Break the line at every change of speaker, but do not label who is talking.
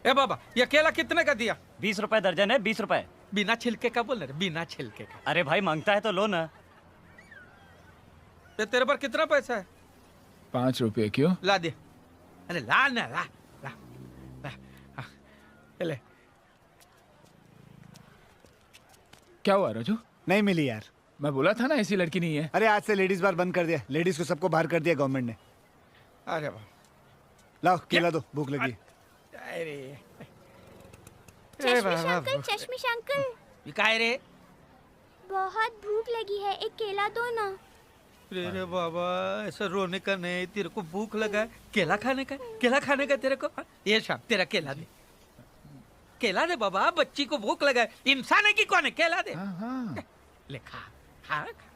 ए बाबा ये केला कितने का दिया?
20 रुपए दर्जन है, 20 रुपए।
बिना छिलके का बोल रहे, बिना छिलके का।
अरे भाई मांगता है तो लो ना।
ये तेरे पर कितना पैसा है?
5 रुपये क्यों?
ला दे। अरे ला ना, ला ला ला। हाँ, ले।
क्या हुआ राजू?
नहीं मिली यार।
मैं बोला था ना ऐसी लड़की नहीं है।
अरे आज से लेडीज बार बंद कर दिया, लेडीज को सबको बाहर कर दिया गवर्नमेंट ने।
अरे वाह।
लाओ केला दो, भूख लगी।
अरे
चश्मिश अंकल, चश्मिश अंकल,
ये काय रे?
बहुत भूख लगी है, एक केला दो ना।
अरे बाबा ऐसा रोने का नहीं, तेरे को भूख लगा है, केला खाने का, केला खाने का तेरे को। ये शाम तेरा केला दे, केला दे बाबा, बच्ची को भूख लगा है, इंसान है कि कौन है? केला दे।
हाँ हाँ।
ले खा खा खा।